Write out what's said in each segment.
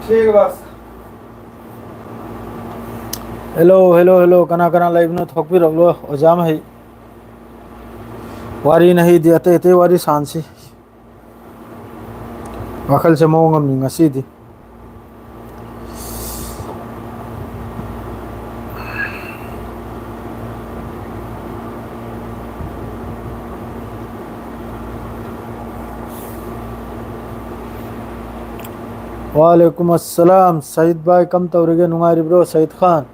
ठीक है बस। हेलो हेलो हेलो कना कना लाइव नो थोक भी रखलो ओजाम है वारी नहीं दी अते अते वारी सांसी वखल से मौंग ngam ni ngasi di वालेकुम अस्सलाम सईद भाई कम तौरगे नुंगारी ब्रो सईद खान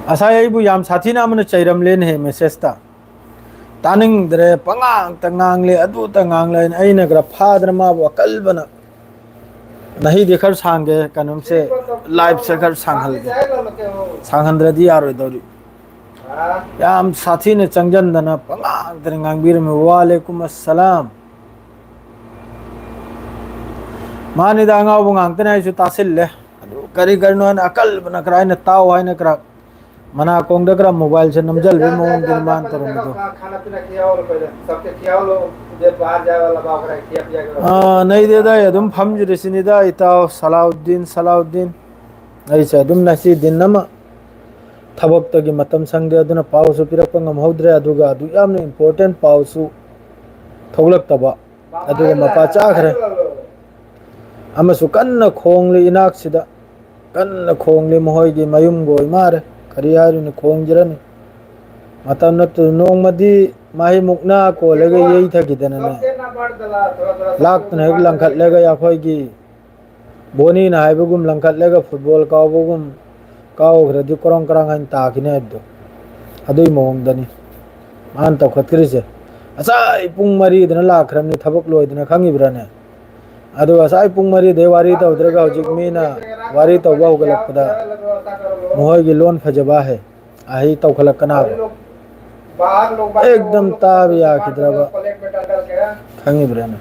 असा यही याम साथी ना मन चैरम लेन है मैसेज ता तानिंग दरे पंगांग तंगांग ले अदु तंगांग ले अइना ग्रा फादर मा वकल बना नहीं देखर सांगे कनुम से लाइव से कर सांगल सांगंद्रदी यारो दौरी याम साथी ने चंगजन दना पंगांग तंगांग बीर में वालेकुम अस्सलाम मानी दांगा बुंगांग तना इस तासिल ले अदु करी करनो न अकल बना कराय न ताव है न करा मना कोंग दकरा मोबाइल से नमजल भी मोंग दिलमान तरम दो खाना पीना किया और पहले सबके किया लो जे बाहर जाए वाला बाप रे किया पिया नहीं दे दा यदुम फम जिरिसिनिदा इताव सलाउद्दीन ऐसे अदुम नसी दिन नमा थबक्तगी मतम संगे अदुना पावसु पिरक्प ngमहौद्रे अदुगा अदु यामने इंपोर्टेंट पावसु थौलक्तबा अदुगा मपा चाखरे अमसु कन्न खोंगले इनाक्सिदा कन्न खोंगले मोहोयगी मयुम गोय मारे करी हारुने खोंगजरनी मतम नतु नोंगमदी माही मुकना को लेगे यही थकिदना ने लाक्तन हेग लंखत लेगा याखोयगी बोनी ना हाइबगुम लंखत लेगा फुटबॉल कावबगुम कावग्रदि करंग करंग हन ताकिने अदु अदुई मोंगदनी मान तखतक्रिसे असाई पुंग मरी दना लाखरमनि थबक लोयदना खंगिब्राने अदु असाई पुंग मरी दे वारी तौद्रगा हजिक मीना वारी तौबा होगलकदा मोहयगी लोन फजबा है आही तौखलकना एकदम ताब याखिद्रबा खंगिब्राने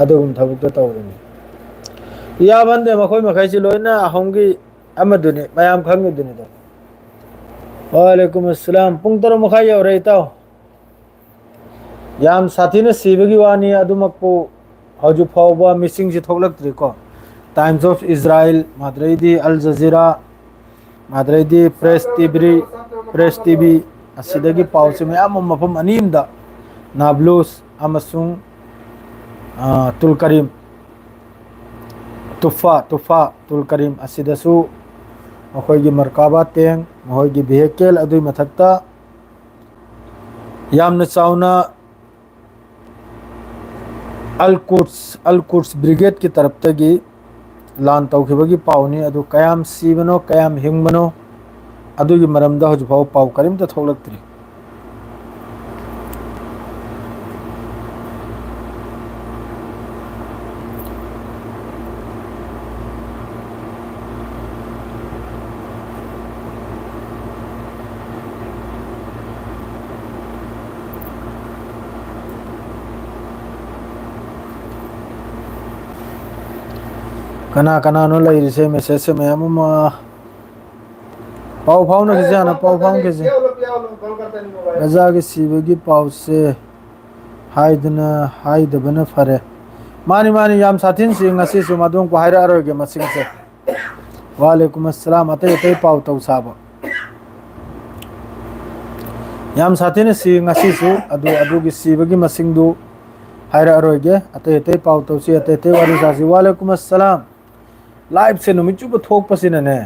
अदुगुम थबक तौरनी या बंदे मखोय मखैसि लोयना होंगी अमदुनी मयाम खंगिदुनी दो वालेकुम अस्सलाम पुंग तरो मखाय यौरे इताव याम साथी ने सीबगी वानी अदुमकपो हजु फावबा मिसिंग से थोलक्त्रिको टाइम्स ऑफ इजराइल माद्रेदी अल जजीरा माद्रेदी प्रेस टीवी असिदगी पाउसे मयाम मफम अनीमदा नाब्लूस अमसुंग तुल करीम तुफा तुल करीम असिदसु मखोयगी मरकाबा तेंग मखोयगी भेहिकल अदुई मथक्ता यामना चावना अल कुड्स ब्रिगेड की तरफ तगी लान तौखिबगी पाउनी अदु कयाम सीबनो कयाम हिंगबनो अदुगी मरमदा हजुफाव पाउ करीमता थोलक्त्रि कना कना नो लैरिसे मेसेज से मैम पाउ फाउ न किसे आना पाउ फाउ किसे गजा के सीबगी पाउ से हाइदबना फरे मानी मानी याम साथिन से ngasi सु मदुंग को हायरा अरोगे मसिंग से वालेकुम अस्सलाम अते अते पाउ तौ साबा याम साथिन से ngasi सु अदु की सीबगी मसिंग दु हायरा अरोगे अते अते पाउ तौ से अते अते वाली सासी वालेकुम अस्सलाम लाइव से नुमिचुब थोक पसिनने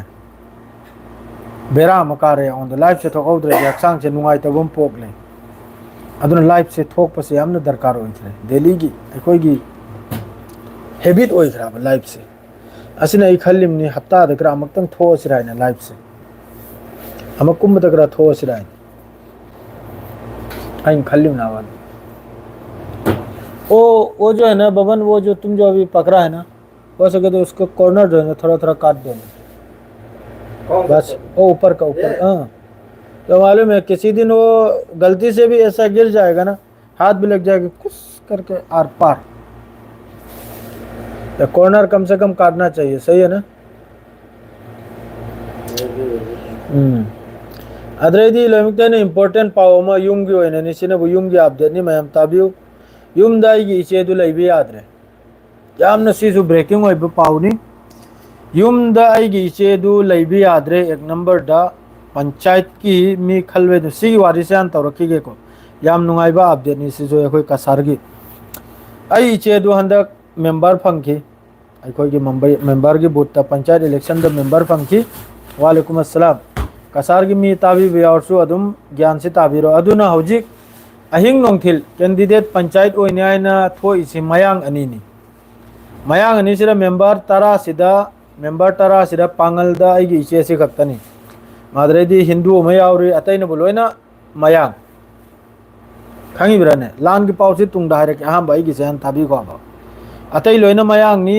बेरा मकारे ऑन द लाइव से थोकौद्रे हक्सांग से नुंगाई तबम पोकले अदुना लाइव से थोक पसे यामना दरकार ओइथ्रे डेली की अखोयगी हैबिट ओइथ्रा लाइव से असिना ई खल्लिमनी हफ्ता दकरा मक्तंग थोसिरायना लाइव से हम कुंभ दकरा थोसिराय आइन खल्लिम नावन वो जो है ना बबन वो जो तुम जो अभी पकड़ा है ना हो सके तो उसको कॉर्नर जो है ना थोड़ा थोड़ा काट देना बस वो ऊपर का ऊपर हाँ तो मालूम है किसी दिन वो गलती से भी ऐसा गिर जाएगा ना हाथ भी लग जाएगा कुछ करके आर पार या कॉर्नर कम से कम काटना चाहिए सही है ना अदरेदी लोमिक्तने इंपॉर्टेंट पावमा युमगी ओइना निसिना बु युमगी अपडेट नि मयम ताबियु युमदाइगी इचेदु लैबे याद्रे यामना सिसु ब्रेकिंग ओइब पाउनी युमदा आइगी इचेदु लैबी याद्रे एक नंबर दा पंचायत की मी खलवे दु सिगी वारी से आन तौरखीगे को याम नुंगाइबा अपडेट नि सिसु एखोय कसारगी आई इचेदु हंदक मेंबर फंकी अखोय की मेंबर की booth panchayat election the member funky वालेकुम अस्सलाम कसार की मी ताबी बेयावसु अदुम ज्ञान से ताबीरो अदुना हौजिक अहिंग नोंथिल कैंडिडेट पंचायत ओइनायना थोइसि मयांग अनिनी मयांग अनि सिदा मेंबर तरा सिदा मेंबर तरा सिदा पांगल दा आइगी इचे से खक्तनी मादरेदी हिंदू मयावरी अतैना बुलोइना मयांग खंगी बिराने लान की पाउसी तुंगदा हारे अहम बाई की सेन ताबी को अब अतै लोइना मयांग नि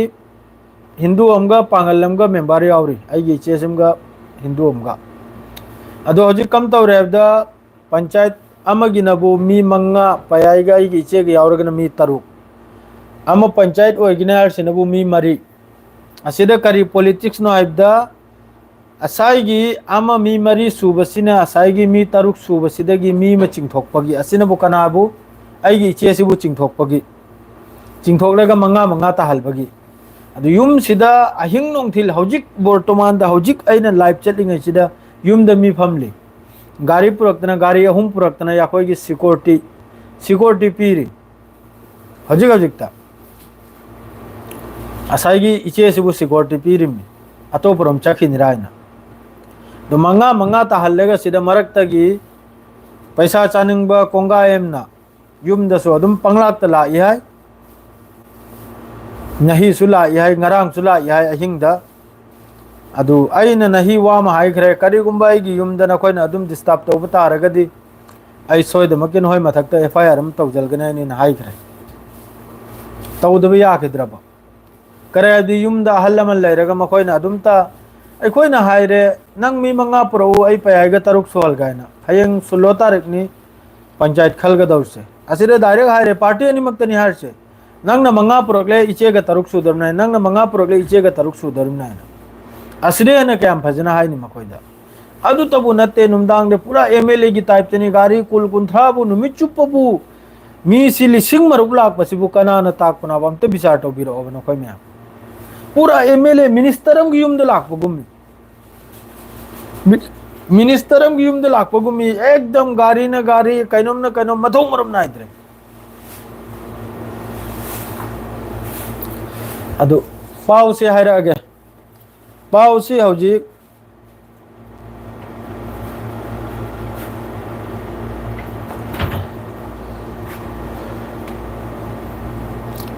हिंदू अमगा पांगल अमगा मेंबर यावरी आइगी इचे सिमगा हिंदू अमगा अदो हजिक कम तौरेबदा पंचायत अमगी नबु मी मंगा पयाइगा आइगी इचे गे यावरगना मी तरुक अम पंचायत ओइगिना हरसिनबु मी मरी असिदा करी पॉलिटिक्स नो आइबदा असाइगी अम मी मरी सुबसिना असाइगी मी तरुक सुबसिदगी मी म चिंगथोकपगी असिनबु कनाबु आइगी इचे सिबु चिंगथोकपगी चिंगथोकलेगा मंगा मंगा ताहलबगी अदु युम सिदा अहिंग नोंथिल हौजिक बोर्तमान दा हौजिक आइना लाइव चैटिंग सिदा युम द मी फमली गाड़ी पुरक्तना गाड़ी अहुम पुरक्तना याकोई की सिक्योरिटी पीरी हजिक हजिकता असाइगी इचे सिबु सिक्योरिटी पीरिमी अतोपरम चखिनिरायना दो मंगा मंगा ताहल्लेगा सिदा मरक्तगी पैसा चानिंगबा कोंगा एमना युम दसो अदुम पंगलाक तला इहाय नही सुला इहाय ngarang सुला इहाय अहिंगदा अदु आइना नही वाम हाइखरे करिगुंबा आइगी युमदा नखोइना अदुम डिस्टर्ब तौबा तारगदी आई सोयदमकिन होय मथक्ता एफआईआर अम तौजलगने नि हाइखरे तौदबा याखिद्रबा करे युमदा अहलमन लेरगा मखोइना अदुमता अखोइना हाइरे नंग मी मंगा पुरो आई पयाइगा तरुक सोल गायना हयंग 16 तारीख नि पंचायत खलगदौसे असिरे डायरेक्ट हाइरे पार्टी अनिमक्तनि हारसे नंगना मंगा पुरकले इचेगा तरुक सुदरमनाय नंगना मंगा पुरकले इचेगा तरुक सुदरमनाय असरे न क्या फजना हाइनि मखोइदा अदु तबु नते नुमदांग दे पूरा एमएलए की टाइप तनी गाड़ी कुल कुंथ्राबु नुमि चुप्पबु मी सि लिसिंग मरुक लाक पसिबु कनाना ताकपना बम ते बिचार तो बिरो बनो खोय म्या पूरा एमएलए मिनिस्टरम की युम द लाक पगुमी मिनिस्टरम की युम द लाक पगुमी एकदम गाड़ी न गाड़ी कैनोम न कैनोम मथो मरम ना इतरे अदु पाव से हायरा गे पाव से हौजिक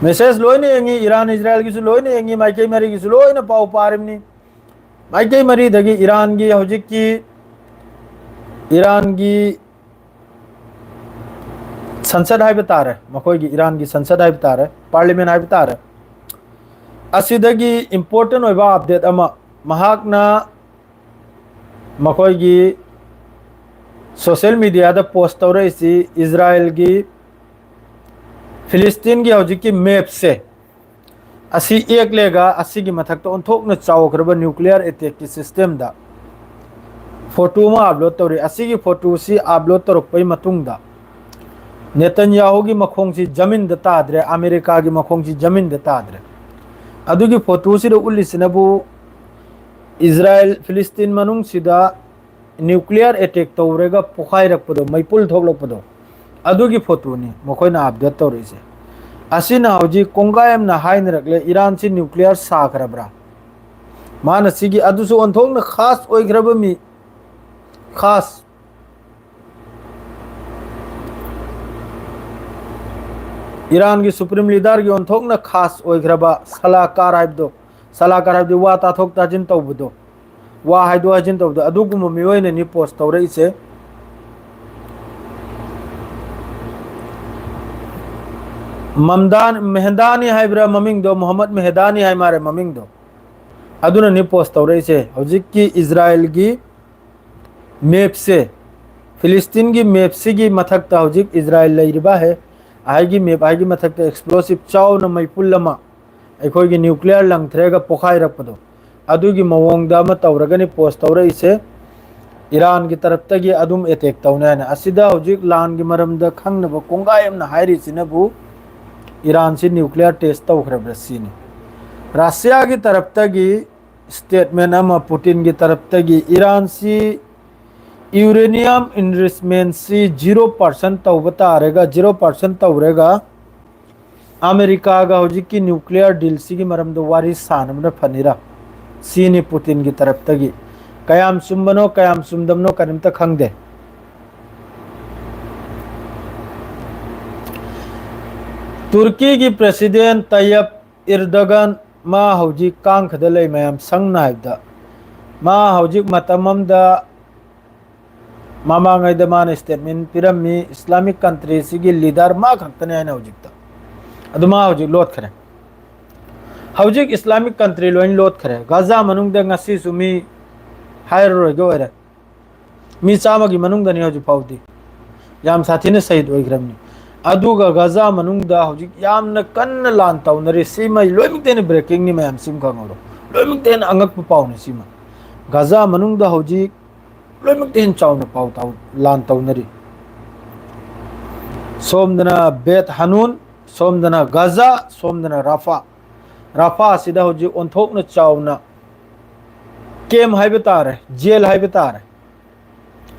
मैसेज लोइने एंगी ईरान इजराइल की लोइने एंगी माइके मरी की लोइने पाव पारिमनी माइके मरी दगी ईरान की हौजिक की ईरान की संसद है बता रहे मकोई की ईरान की संसद है बता रहे पार्लियामेंट है बता रहे असिदगी इंपोर्टेंट होइबा अपडेट अमा महाकना मकोई की सोशल मीडिया दा पोस्ट तौरे सी इजराइल की फिलिस्तीन की हौजिक की मैप से असी एक लेगा असी की मथक तो उन्थोकना चावक्रबा न्यूक्लियर अटैक की सिस्टम दा फोटो मा अपलोड तौरे असी की फोटो सी अपलोड तौरपई मतुंगदा नेतन्याहू की मखोंग सी जमीन द ताद्रे अमेरिका की मखोंग सी जमीन द ताद्रे अदुगी फोटो सी उल्लिसिनबु इजराइल फिलिस्तीन मनुंग सिदा न्यूक्लियर अटैक तौरेगा पोखाइरकपदो मैपुल थोकलकपदो अदुगी फोटो नि मखोइना अपडेट तौरिसे असिना हौजी कोंगायम ना हाइनरकले ईरान से न्यूक्लियर साखरब्रा माना सिगी अदुसु ओंथोंगना खास ओइग्रबा मी खास ईरान की सुप्रीम लीडर की ओंथोंगना खास ओइग्रबा सलाहकार हाइबदो वा ताथोक ताजिन तौबदो वा हाइदो हाजिन तौबदो अदुगुम मियोइना नि पोस्ट तौरेइसे ममदान मेहदानी हाइब्रा ममिंग दो मोहम्मद मेहदानी हाइ मारे ममिंग दो अदुना नि पोस्ट तौरेइसे हौजिक की इजराइल की मैप से फिलिस्तीन की मैप से की मथक हौजिक इजराइल लैरिबा है आइगी मैप आइगी मथक एक्सप्लोसिव चाव न मैपुलमा अखोई की न्यूक्लियर लंगथरेगा पोखाइरकपदो अदुगी मवोंगदा म तौरगनि पोस्ट तौरेइसे ईरान की तरफ तगी अदुम अटैक तौनाना असिदा हौजिक लान की मरमदा खंगनबा कोंगायमना हाइरिसिनबु ईरान से न्यूक्लियर टेस्ट तौखरब्रा सिनी रशिया की तरफ तगी स्टेटमेंट अमा पुतिन की तरफ तगी ईरान से यूरेनियम इन्वेस्टमेंट से 0% तौब तारेगा 0% तौरेगा अमेरिका का होजी की न्यूक्लियर डील की मरम दो वारी सानमना फनीरा सीनी पुतिन की तरफ तगी कयाम सुमबनो कयाम सुमदमनो करिमता खंगदे तुर्की की प्रेसिडेंट तैयब इर्दगन मा हौजी कांखद लै मयाम संगना हाइबदा मा हौजी मतममदा मामांगैदा मान स्टेटमेंट पिरमी इस्लामिक कंट्री सिगी लीडर मा खक्तने आइना हौजिकता अदु मा हौजी लोट खरे हौजिक इस्लामिक कंट्री लोइन लोट खरे गाजा मनुंगदा ngasi सुमी हायरोय गोरे मी चामगी मनुंगदा नि हौजी फाउदी याम साथीने शहीद ओइग्रमनी अदुगा गाजा मनुंगदा हौजिक यामना कन्न लान तौनरे सिमा लोइमितेने ब्रेकिंग नि मयाम सिम खंगलो लोइमितेन अंगक पाउने सिमा गाजा मनुंगदा हौजिक लोइमितेन चाउना पाउ ताउ लान तौनरी सोमदना बेत हनून सोमदना गाजा सोमदना राफा सिदा हौजी ओंथोकना चाउना केम हाइबे तारे जेल हाइबे तारे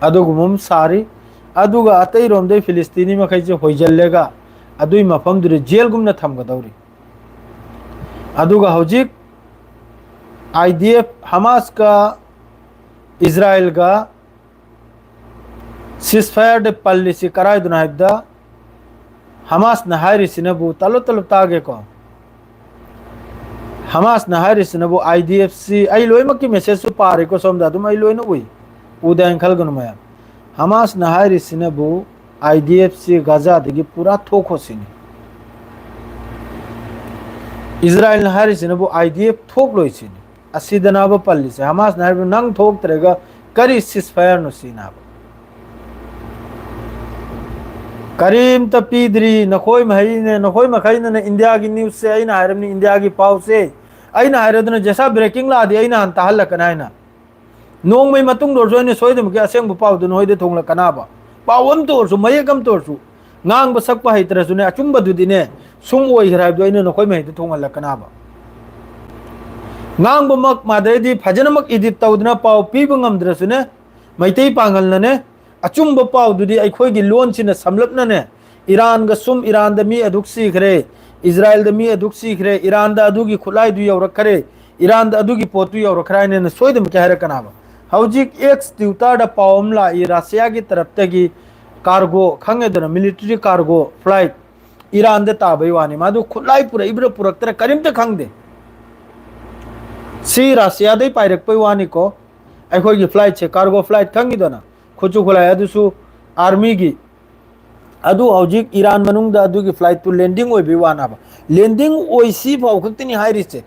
अदुगुम सारी अदुगा अतई रोमदे फिलिस्तीनी मखैसे होइजल्लेगा अदुई मफमदुरे जेल गुमना थमगदौरी अदुगा हौजिक आईडीएफ हमास का इजराइल का सिसफायर दे पल्लिसी कराय दुनाइबदा हमास नहायरी सिनबु तलो तलो तागे को हमास नहायरी सिनबु आईडीएफ सी आई लोइमकी मेसेज सु पारे को सोमदा दुम आई लोइनो उई उदायन खलगनुमया हमास नहायरी सिनबु आईडीएफ सी गाजा दगी पूरा थोखो सिनी इजराइल नहायरी सिनबु आईडीएफ थोक लोइ सिनी असिदनाब पल्ली से हमास नहायरी नंग थोक तरेगा करी सिसफायर नो सिनाब करीम तपीद्री नखोय महिने नखोय मखैने ने इंडिया की न्यूज़ से आइना हायरमनी इंडिया की पाव से आइना हायरदन जैसा ब्रेकिंग ला दि आइना हंता हल्ला कनाइना नोंग मै मतुंग दोरजोने सोयदम के असेंग पाव दुन होइदे थोंगला कनाबा पावम तोरसु मयगम तोरसु ngang ba sakpa haitra sune achumba dudine sung oi hraib do ine nokoi mai thongal kanaba ngang ba mak madredi phajana mak edit tawdna paw pi bangam dra sune maitei pangal na ne achumba paw dudi ai khoi gi lon sina samlapna ne iran ga sum iran da mi aduk sikhre israel da mi aduk sikhre iran da adugi khulai du yaw rakhare iran da adugi potu yaw rakhrai ne soidam ke hare kanaba haujik ex tuta da pawmla I russia gi taraf tagi cargo khangedana military cargo flight iran da tabai wani madu khulai pura ibra puraktra karim ta khangde si russia dai pairak pai wani ko ai khoi gi flight che cargo flight khangi dona khochu khulai adu su army gi adu haujik iran manung da adu gi flight to landing oi bi wana ba landing oi si phau khaktini hairi che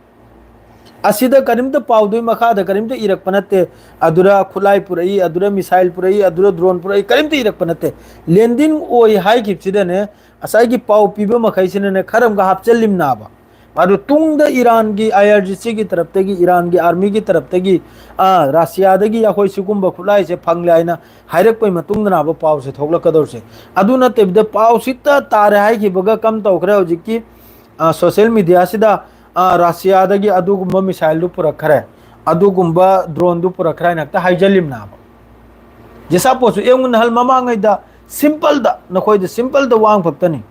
asida karimta pawdui makhada karimta irak panate adura khulai purai adura missile purai adura drone purai karimta irak panate landing oi hai kipsida ne asai gi paw piba makhai sine ne kharam ga hapchalim na ba adu tungda iran gi irgc gi taraf te gi iran gi army gi taraf te gi russia da gi yakoi sikumba khulai se phanglai na hairak poi matung na ba paw se thokla kador se aduna te da paw sita tare hai ki baga kam tawkra hojiki social media sida Russia dagi adugumba missile du purakhare adugumba drone du purakhare nakta haijalim na ba jesa posu engun hal mama ngai da simple da nakoi da simple da wang phaktani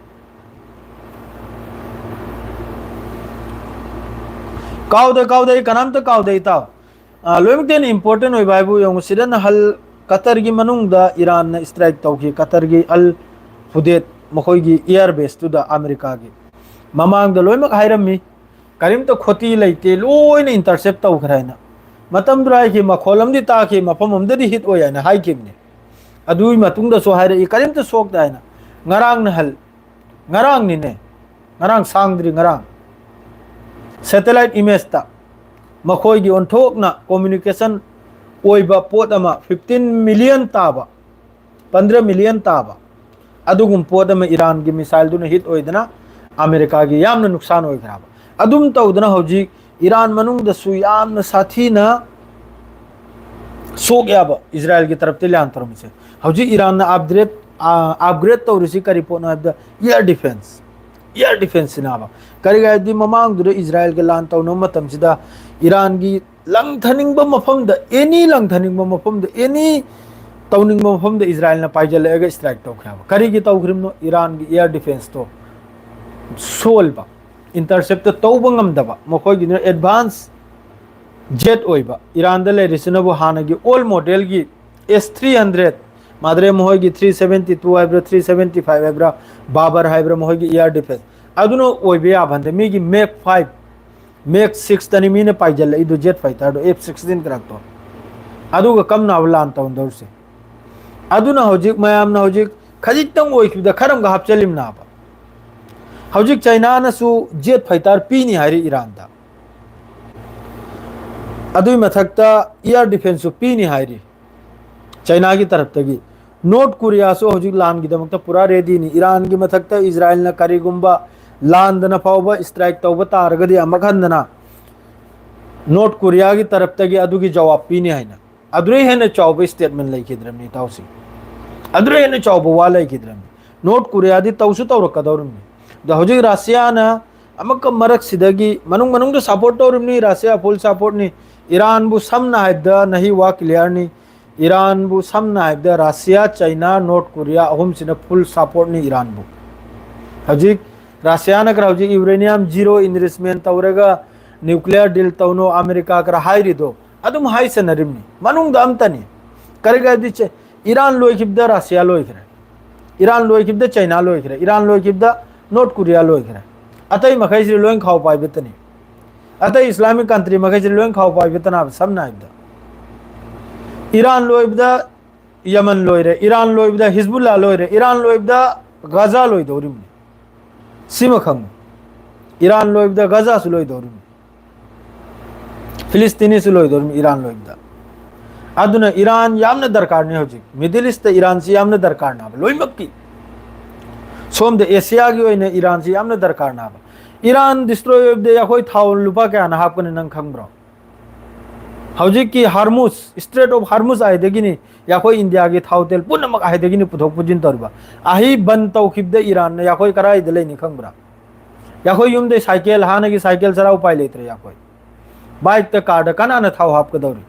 kaude kanam ta kaude ta loimten important oi baibu yong sidan hal qatar gi manung da iran na strike tawki qatar gi al hudet makoi gi air base tu da america gi mamang da loimak hairammi karim to khoti laite loina intercept taw khraina matam drai ki makholam di ta ki mapamam di hit oyana hai kimne adui matung da so haire karim to sok daina ngarang na hal ngarang ni ne ngarang sangdri ngarang satellite image ta makhoi gi on thok na communication oiba pot ama 15 million taba 15 million taba adugum pot ama iran gi missile du na hit oidana america gi yamna nuksan oi khraba adum tawdana hoji iran manung da su yamna sathina sok yaba israel ki taraf te lan taram se hoji iran na upgrade tawrisi kari pona da air defense air defence सिनाबा करिगायदि ममांग दुरे Israel के लान तौनो मतम सिदा Iran की लंगथनिंग ब मफम द एनी लंगथनिंग ब मफम द एनी तौनिंग ब मफम द इजराइल ना पाइजल एगा स्ट्राइक तो खाबा करी की तौग्रिमनो ईरान की एयर डिफेंस तो सोलबा इंटरसेप्ट तौब ngam मखोय गिन एडवांस जेट ओइबा ईरान दले रिसनबो हानगी ओल मॉडल की S300 मादरे मोहय की 372 हाइब्रा 375 हाइब्रा बाबर हाइब्रा मोहय की एयर डिफेंस अदुनो ओइबे आबंदे मीगी मैक 5 मैक 6 तनी मीने पाइजल इदु जेट फाइटर दो F16 करक्तो अदुगा कम नावलान तौंदर से अदुना होजिक मयाम ना होजिक खजितंग ओइखिदा खरम गा हपचलिम नाबा होजिक चाइना नसु जेट फाइटर पीनी हारी ईरान दा अदुई मथक्ता एयर डिफेंस पीनी हारी चाइना की तरफ तगी नॉर्थ कोरिया सो होजिक लान की दमकता पूरा रेडी नी ईरान की मथक्ता इजराइल ना करीगुंबा लांदना फावबा स्ट्राइक तौबा तारगदी अमखंदना नॉर्थ कोरिया की तरफ तगी अदुगी जवाब पीनी हाइना अदुरे हेने चौबा स्टेटमेंट लैखिद्रमनी ताउसी अदुरे हेने चौबा वा लैखिद्रमनी नॉर्थ कोरिया दी तौसु तौरकदौरमनी द होजिक रशिया ना अमक मरक सिदगी मनुंग मनुंग सपोर्ट तौरमनी रशिया फुल सपोर्ट नी ईरान बु समना हाइदा नहीं वा क्लियर नी ईरान बु समना हाइदा रशिया चाइना नॉर्थ कोरिया अहुम सिना फुल सपोर्ट नी ईरान बु होजिक रशिया ना कर होजिक यूरेनियम जीरो इन्वेस्टमेंट तौरगा न्यूक्लियर डील तौनो अमेरिका कर हाइरी दो अदुम हाई सनरिमनी मनुंग द अमतनी करगा दिचे ईरान लोइखिबदा रशिया लोइखरे ईरान लोइखिबदा चाइना लोइखरे ईरान लोइखिबदा नॉर्थ कोरिया लोइखरे अतई मखैसि लोइन खाव पाइबतनी अतई इस्लामिक कंट्री मखैसि लोइन खाव पाइबतना समना इबदा ईरान लोइबदा यमन लोइरे ईरान लोइबदा हिजबुल्लाह लोइरे ईरान लोइबदा गजा लोइ दौरिमनी सिमखंग ईरान लोइबदा गजा सु लोइ दौरिमनी फिलिस्तीनी सु लोइ दौरिमनी ईरान लोइबदा अदुना ईरान यामना दरकार ने होजिक मिडिल ईस्ट ईरान से यामना दरकार ना लोइमक्की सोम द एशिया की ओइने ईरान से यामना दरकार ना ईरान डिस्ट्रॉय दे या कोई थाउ लुपा क्या ना हापने नंग खंगब्रो हौजिक की हार्मुस स्ट्रेट ऑफ हार्मुस आए देगिनी या कोई इंडिया की थाउ तेल पुनमक आए देगिनी पुथोक पुजिन तोरबा आही बन तौखिब दे ईरान ने या कोई कराई दले नि खंगब्रा या कोई युम दे साइकिल हाने की साइकिल सराउ पाइ लेतरे या कोई बाइक ते कार द कना न थाउ हाप के दौरी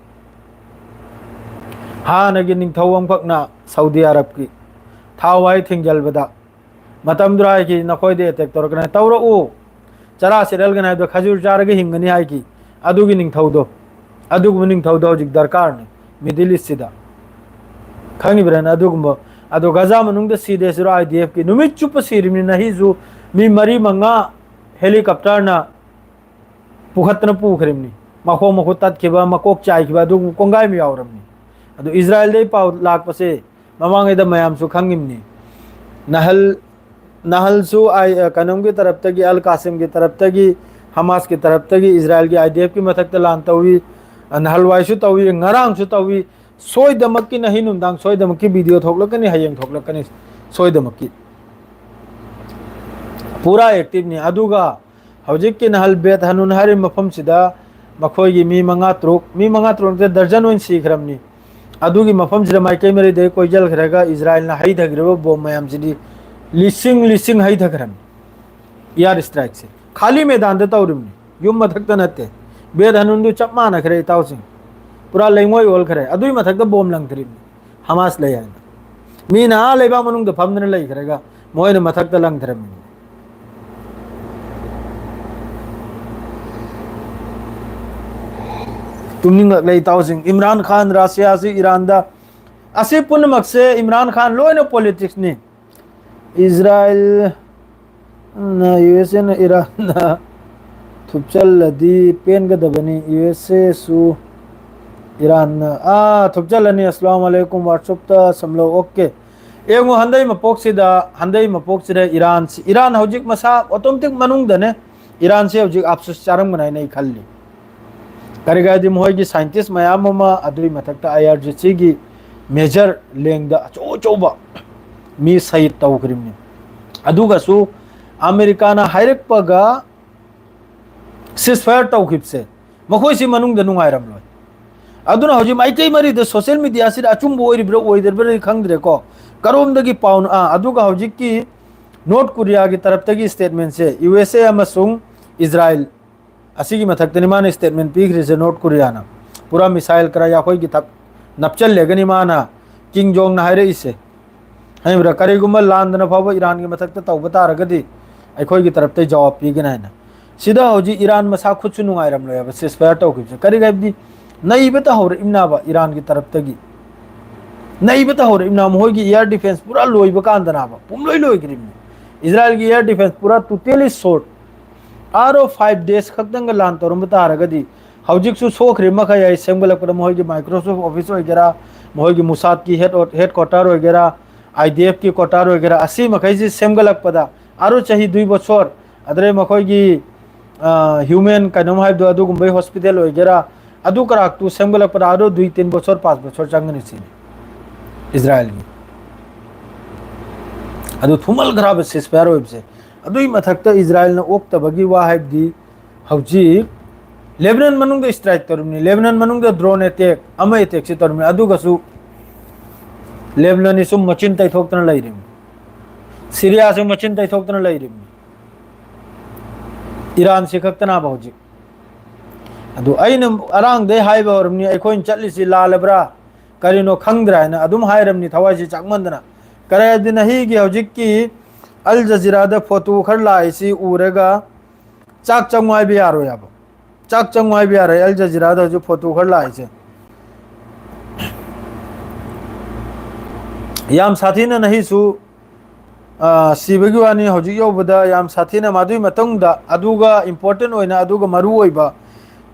हाने की निंग थाउ अमखक सऊदी अरब की थाउ वाई थिंगजल बदा मतम दुराय की नखोय दे अटैक तोरकना तौरो ओ चरा सिरल गना दो खजूर चारगे हिंगनी हाई की अदुगी निंग थाउ दो अदुग निंग थाउ दो जिक दरकार ने मिडिल ईस्ट सिदा खंगी ब्रन अदुगम अदो गजा मनुंग द सीदे सिरो आईडीएफ की नुमित चुप सिरिमनि नहीं जो मी मरी मंगा हेलीकॉप्टर ना पुखतन पुखरिमनि मखो मखो तत केबा मकोक चाय केबा दु कोंगाय मी आवरमनि अदो इजराइल दे पाव लाख पसे ममांगे द मयाम सु खंगिमनि नहल सु आई कनम की तरफ तक अल कासिम की तरफ तक हमास की तरफ तक इजराइल की आईडीएफ की मथक लान तवी नहलवाई सु तवी ngaraang सु तवी सोयदमक की नहीं नुंदांग सोयदमक की वीडियो थोकलकनी हयंग थोकलकनी सोयदमक की पूरा एक्टिव नि अदुगा हौजिक की नहल बेत हनुन हरि मफम सिदा मखोय की मी मंगा त्रुक ते दर्जन वन सीखरमनी अदुगी मफम सिदा माइके मेरे दे कोई जल खरेगा इजराइल ना हई थगरबो बम मयाम सिदी लिसिंग हई थगरम यार स्ट्राइक से खाली मैदान दे तौरिमनी युम मथक नते बेद हनुन दु चप्मा न खरे ताउसिंग पूरा लेंगोय ओल खरे अदुई मथक द बम लंगथरिमनी हमास ले आय मी ना लेबा मनुंग द फमदन लई खरेगा मोयन मथक द लंगथरमनी तुमनिंग लई ताउसिंग इमरान खान रशिया से ईरान दा असे पुनमक से इमरान खान लोयन पॉलिटिक्स ने इजराइल ना यूएसए ना ईरान ना थुपचल लदी पेन गदबनी यूएसए सु ईरान ना थुपचल ने अस्सलाम वालेकुम व्हाट्सएप ता समलो ओके एगो हंदई मपोक से ईरान हौजिक मसा ऑटोमेटिक मनुंग दने ईरान से हौजिक अफसोस चारंग बनाई नहीं खल्ली करिगादि मोय की साइंटिस्ट मयाम मा अदुई मथक आईआरजीसी की मेजर लेंग द चो चोबा मी सही तौखरिमनी अदुगसु अमेरिका ना हाइरक पगा सिसफायर तौखिबसे मखोयसी मनुंग द नुंगाइरम लोय अदुना हौजी माइकई मरी द सोशल मीडिया से अचुम बोइरि ब्रो ओइदर ब्रो खंगद्रे को करोम दगी पाउन अदुगा हौजी की नॉर्थ कोरिया की तरफ तक स्टेटमेंट से यूएसए अमसुंग इजराइल असीगी मथक्तनि माने स्टेटमेंट पीग्रे से नॉर्थ कोरिया ना पूरा मिसाइल करा या कोई की तक नपचल लेगनी माना किंग जोंग ना हारे इसे हैं करीगुम लांदना फाव ईरान की मथक्त तौब तारगदी अखोई की तरफ ते जवाब पीगना है ना सिदा होजी ईरान मसा खुद नुंगाइरम लोय सिस्फायर तौकिबसे करी गबदी नईबता होर इमनाबा ईरान की तरफ तगी नईबता होर इमना मोगी एयर डिफेंस पूरा लोइब कांदनाबा पुमलोई लोइग्रिम इजराइल की एयर डिफेंस पूरा टोटली शॉर्ट आरो 5 days खतंग लान तोरम तारगदी हौजिकसु सोखरे मखय सेमगलक मोगी माइक्रोसॉफ्ट ऑफिस वगैरह मोगी मुसाद की हेड क्वार्टर वगैरह आईडीएफ की क्वार्टर वगैरह असी मखैसी सेमगलक पदा आरो चाही 2 बछर अदरे मखोगी ह्यूमन कनम हाइदो अदुगुंबै हॉस्पिटल वगैरह अदु कराक तु सेमगलक पदा आरो 2-3 बछर 5 बछर चंगनि सिने इजराइल की अदु थुमल ग्राब सिस्पायर होइबसे अदुई मथक्ता इजराइल न ओक्तबगी वा हाइबदी हौजिक लेबनान मनुंग स्ट्राइक तरुमनी लेबनान मनुंग ड्रोन अटैक अमा अटैक से तरुमनी अदुगसु लेबनान इसु मचिन तैथोक्तन लैरिम सीरिया से मचिन तैथोक्तन लैरिम ईरान से खक्तना हौजिक अदु अइन अरांग दे हाइब हरमनी अखोइन चटलिसि लालब्रा करिनो खंगद्रा न अदुम हाइरमनी थवाइसि चाकमंदना करयदिन हिगी हौजिक की अल जजीरा द फोटो खर लाइसि उरेगा चाक चंगवाई भी यारो याबो चाक चंगवाई भी यारो अल जजीरा द जो फोटो खर लाइसे याम साथी न नहीं सु सिबगी वानी हौजिक योबदा याम साथी न मादुई मतंगदा अदुगा इंपोर्टेंट होइना अदुगा मरु होइबा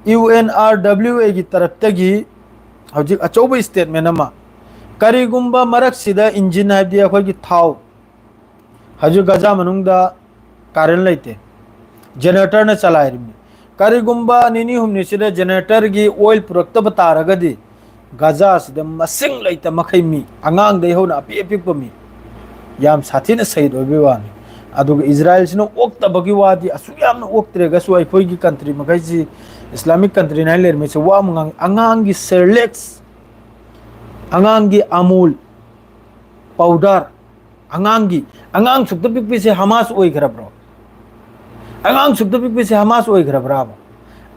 UNRWA की तरफ तगी हौजिक अचौबा स्टेटमेंट अमा करीगुंबा मरक सिदा इंजिन हाइबदी अखोगी थाव हजु गजा मनुंगदा कारण लेते जनरेटर न चलाइरमी करीगुंबा निनी हुमनी सिदा जनरेटर की ऑयल पुरक्तब तारगदी गजा सिदा मसिंग लेते मखैमी अंगांग दे होना अपि अपिपमी याम साथीन सहीद ओबिवानी अदुग इजराइल सिनो ओक्तबगी वादी असुयाम ओक्तरेगसु अखोगी कंट्री मखैसी इस्लामिक कंट्री नाइ लेरमे से वा मंगांग अंगांगी सेरलेक्स अंगांगी अमूल पाउडर अंगांगी अंगांग सुक्त पिकपी से हमास ओई खरब्रो अंगांग सुक्त पिकपी से हमास ओई खरब्राबो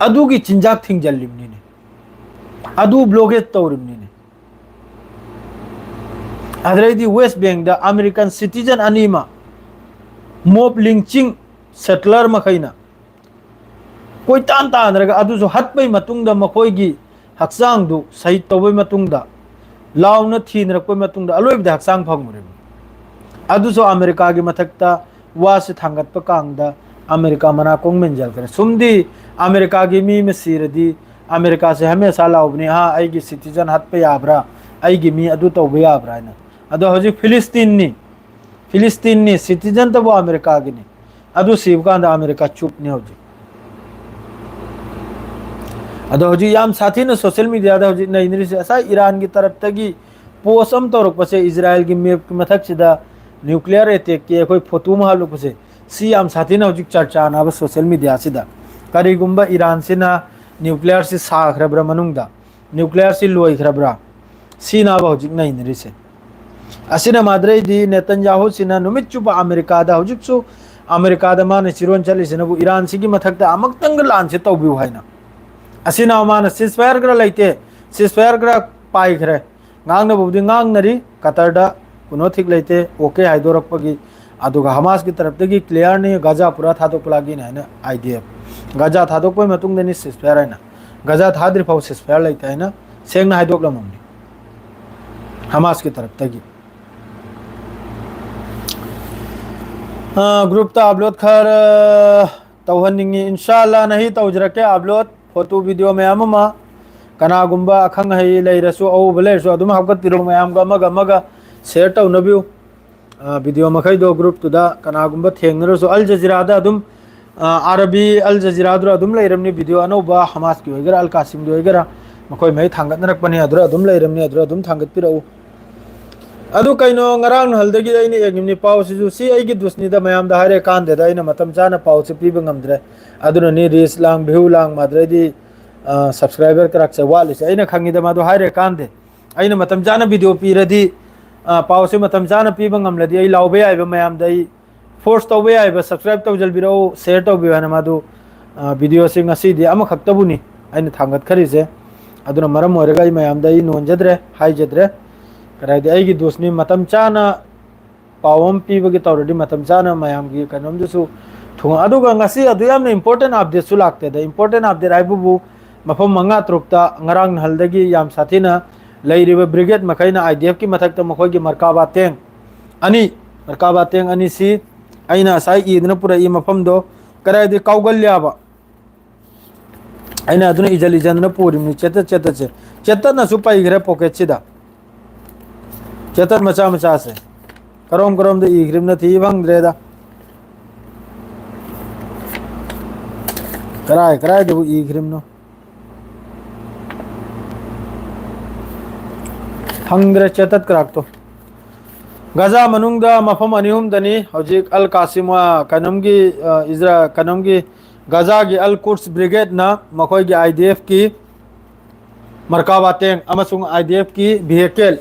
अदुगी चिंजाक थिंग जल्लिमनी ने अदु ब्लॉगेज तौरिमनी ने अदरेदी वेस्ट बैंक द अमेरिकन सिटीजन अनीमा मोब लिंचिंग सेटलर मखैना कोई तान तानरगा अदुसो हतपै मतुंगदा मखोइगी हक्सांग दु सही तौबै मतुंगदा लाउन थीनरपै मतुंगदा अलोइबदा हक्सांग फगमुरे अदुसो अमेरिका की मथक्ता वास थांगत कांगदा अमेरिका मना कोंगमेन जल करे सुमदी अमेरिका की मी में सीरदी अमेरिका से हमेशा लाउबनी हाँ आईगी सिटीजन हत पे याब्रा आईगी मी अदु तौबे याब्रा ना अदो हजि फिलिस्तीनी सिटीजन तो वो अमेरिका की नहीं अदु सीबकांदा अमेरिका चुप नहीं होजी अदो हजि याम साथी ने सोशल मीडिया दा हजि नइनरी से ऐसा ईरान की तरफ तगी पोसम तौरक पसे इजराइल की मेप की मथक सिदा न्यूक्लियर अटैक की कोई फोटो महालुक पसे सी याम साथी ने हजि चर्चा ना बस सोशल मीडिया सिदा करीगुंबा ईरान से ना न्यूक्लियर से साखरब्रा मनुंगदा न्यूक्लियर से लोई खरब्रा सी ना हजि नइनरी से असिना माद्रे दी नेतन्याहु सिना नुमित चुबा अमेरिका दा हजिसु अमेरिका दा माने चिरोन चली सिनबु ईरान सिगी मथक्ता अमक्तंग लान से तौबिउ हाइना असिना माने सिसफायर ग्रा लैते सिसफायर ग्रा पाइ खरे ngang बुबदी ngang नरी कतर दा कुनो ठीक लैते ओके हाइदोरपगी अदुगा हमास की तरफ तगी क्लियर नहीं गजा पूरा थादोक लागिन है ना आईडीएफ गजा थादोक पय मतुंग देनी सिसफायर है ना गजा थाद्रि फाउ सिसफायर लैते है ना सेंगना हाइदोक लमंगी हमास की तरफ तगी ग्रुप ता अपलोड खर तौहनिंगी इंशाल्लाह नहीं तौजरके अपलोड फोटो वीडियो में अममा कनागुंबा अखंग है लेरसु औ बलेसु अदुम हकत पिरो मयाम गमगा शेयर तौनबिउ वीडियो मखै दो ग्रुप तुदा कनागुंबा थेंगनरसु अल जजीरा दा अदुम अरबी अल जजीरा दुरा अदुम लेरमनी वीडियो अनोबा हमास की होइगरा अल कासिम दो होइगरा मखोय मै थांगत नरकपनि अदुरा अदुम लेरमनी अदुरा अदुम थांगत पिरौ अदु कइनो ngaraang हलदगी दैनि एगिमनि पाउसिजु सी आइगी दुसनिदा मयाम दा हारे कांदे दैना मतम चाना पाउसि पिबे ngamdre अदुना नि रिस लांग भिउ लांग माद्रेदी सब्सक्राइबर करक से वालिस आइना खंगिदा मादु हारे कांदे आइना मतम चाना वीडियो पिरदी पाउसि मतम चाना पिबे ngamलदी आइ लाउबे आइबे मयाम दै फोर्स तब याब सब्सक्राइब तौजलबिरो शेयर तौबियो मादु वीडियो से ngasi ama khaktabuni aina thangat kharise aduna maram oiraga mayamda nonjadre haijadre karaidi aigi dosni matam chana pawam pibagi tawradi matam chana mayamgi kanom dusu thung aduga ngasi adu yamna important update su lakte da important update aibu mafam manga trukta ngarang haldagi yam sathina leiriba brigade makaina idf ki mathakta makhogi markaba teng ani si aina sai idna pura I mafam do karaidi kaugalyaba aina aduna ijali janna puri ni cheta na supai gre pocket chida cheta macha se karom de igrim na thi bang dreda karai de igrim no hangre chetat krak to gaza manungda mafam anihum dani hojik al qasimwa kanamgi izra kanamgi gaza gi al quds brigade na makhoi gi idf ki markaba teng amasung idf ki vehicle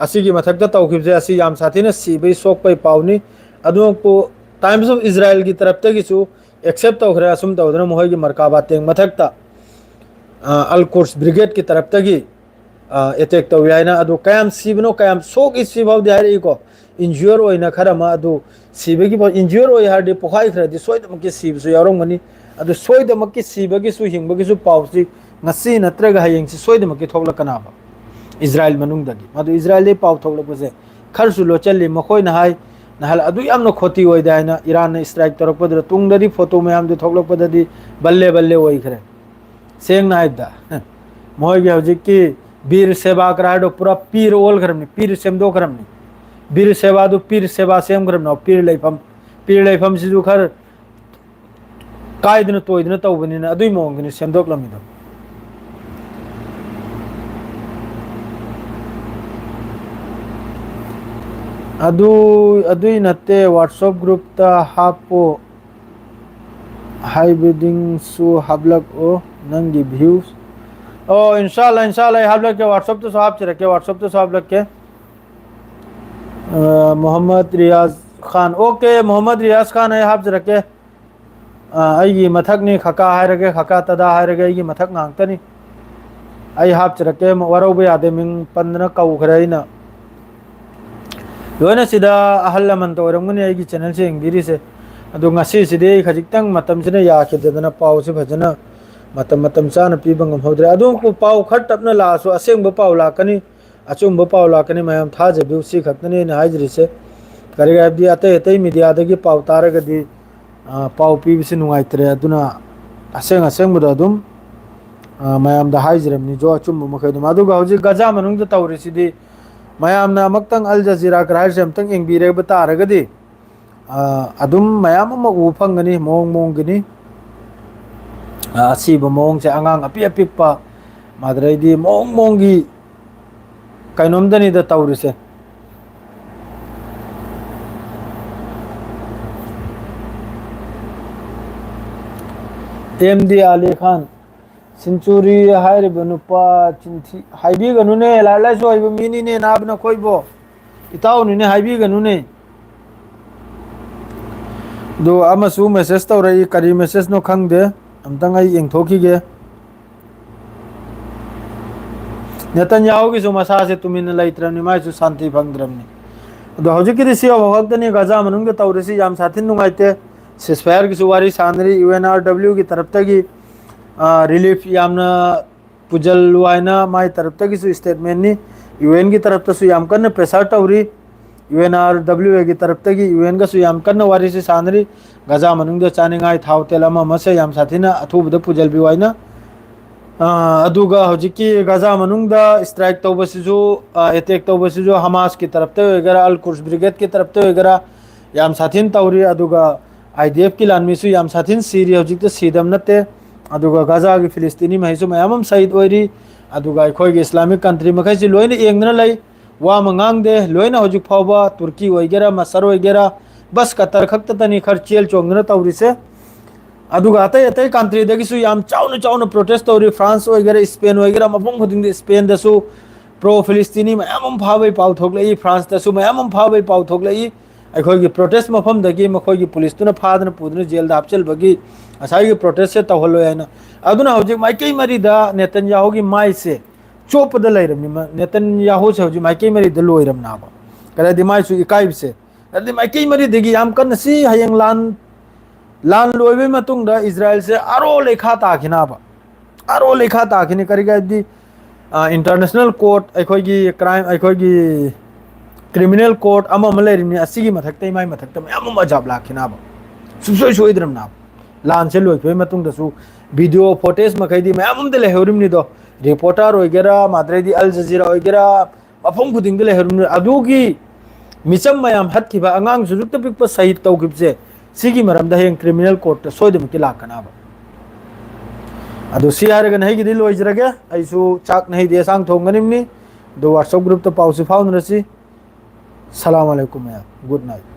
asigi mathakta tawkhibje asi yam sathina sibai sok pai pauni adu ko times of israel gi taraf ta gi su accept tawkhra asum tawdana mohoi gi markaba teng mathakta al quds brigade ki taraf ta gi attack tawyana adu kayam sibno kayam sok is sibaw de hari ko injure oina kharama adu sibagi bo injure oi harde pokhai khra di soidam ki sib su yarong mani adu soidam ki sibagi su hingbagi su pawsi ngasi natraga hayeng si soidam ki thokla kana ba israel manung dagi adu israel de paw thokla bose khar su lo challi makhoi na hai nahal adu yamna khoti oi daina iran na strike torok padra tungdari photo mayam de thokla padadi balle oi khre seng na haida moy ge hojik ki bir seba krado pura pir ol kramni pir semdo kramni bir seba do pir seba sem kramna pir leifam si du khar kaidna toidna tawbani na adui mongni semdok lami do adui natte whatsapp group ta hapo high bidding su hablak o nangi views ओ इंशाल्लाह आप लोग के WhatsApp तो साहब से रखे WhatsApp तो साहब लोग के मोहम्मद रियाज खान ओके मोहम्मद रियाज खान है आप से रखे आई मथक नहीं खका है रखे खका तदा है रखे ये मथक नांगता नहीं आई आप से रखे वरो भी आदे मिंग 15 का उखरे ना लोने सीधा अहल्ला मन तो रंगने आई की चैनल से इंगिरी से अदो ngasi sidai khajiktang matam sina ya ke dedana paw se bhajana matam chana pibangam hodre adum ko paw khat tapna la so aseng ba paw la kani achum ba paw la kani mayam tha je bi si khatne ne haijri se kariga abdi ate media dagi paw taraga di paw pi bi sinu ngaitre aduna aseng bu adum mayam da haijram ni jo achum ma khaidu madu ga hoji gaza manung da tawri sidi mayam na maktang al jazeera krai sem tang eng bi re ba taraga di adum mayam ma u phangani mong gini asiba mong se angang api pa madrai di mong gi kainom dani da tawri se md ali khan century haire banupa chinthi haibi ganu ne la so haibi mini ne na bna koibo itaw ni ne haibi ganu ne do amasu message tawrai kari message no khang de amtang ai eng thoki ge netanyahu ki somasa se tumin laitram ni mai su santi phangdram ni do hoji ki risi awak ni gaza manung ge tawrisi jam sathin nungaite ceasefire ki suwari sanri unrw की तरफ तक relief यामना पुजल वाइना माई तरफ तक सु statement नि UN की तरफ तक सु याम करने प्रेशर टवरी यूएनआरडब्ल्यू की तरफ तक यूएन का सु याम करने वारी से सानरी गजा मनुंग चानिंगाई थाव तेलमा मसे याम साथिना अथुबद पुजल भी वाइना अदुगा होजिकी गजा मनुंग स्ट्राइक तौबसिजु अटैक तौबसिजु हमास की तरफ तक वगैरह अल कुर्स ब्रिगेड की तरफ तक वगैरह याम साथिन तौरी अदुगा आईडीएफ की लानमीसु याम साथिन सीरी होजिक सीदम नते अदुगा गाजा की फिलिस्तीनी महिसु मयाम शहीद ओइरी अदुगा अखोई इस्लामिक कंट्री मखैसि लोइना एंगना लै वा मंगांग दे लोइना होजिक फावबा तुर्की ओइगेरा मसर ओइगेरा बस कतर खक्ततनी खर्चेल चोंगना तौरिसे अदुगा अतै कंट्री दगिसु याम चाउना प्रोटेस्ट तौरी फ्रांस ओइगेरा स्पेन ओइगेरा मफम खुदिंग स्पेन दसु प्रो फिलिस्तीनी मयाम फावै पाउ थोकलै फ्रांस दसु मयाम फावै पाउ थोकलै अखोगी प्रोटेस्ट मफमदगी मखोगी पुलिस तुना फादन पुदन जेल दा हपचलबगी असाई प्रोटेस्ट से तहलो याना अदुना हौजिक माइकई मरीदा नेतन्याहू की माई से चोपद लेरमनि नेतन्याहू से हौजिक माइकई मरीदा लोइरमनाबा कदि माई सु इकाइब से अदि माइकई मरीदगी याम कन सी हयंग लान लोइबे मतुंगदा इजराइल से आरो लेखा ताखिनाबा आरो लेखा ताखिने करिगा दि इंटरनेशनल कोर्ट अखोगी क्राइम अखोगी क्रिमिनल कोर्ट अमम लेरिमनि असिगी मथक्तै माई मथक्ता मयाम मजाब लाखिनाबा सुसोय सोइद्रमनाबा लान से लोइफे मतुंगदसु वीडियो फुटेज मखैदी मयाम दे लेहरिमनि दो रिपोर्टर होइगेरा माद्रेदी अल जजीरा होइगेरा मफम खुदिंग दे लेहरिमनि अदुगी मिचम मयाम हत्किबा अंगांग जुजुक्त पिकप सहित तौगिबसे सिगी मरमदा हें क्रिमिनल कोर्ट सोइदमति लाखनाबा अदु सी हारगन है गिदिल लोइजरगे आइसु चाक नहीं दे सांग थोंगनिमनि दो व्हाट्सएप ग्रुप तो पाउसि फाउनरसी सलाम अलैकुम या गुड नाइट।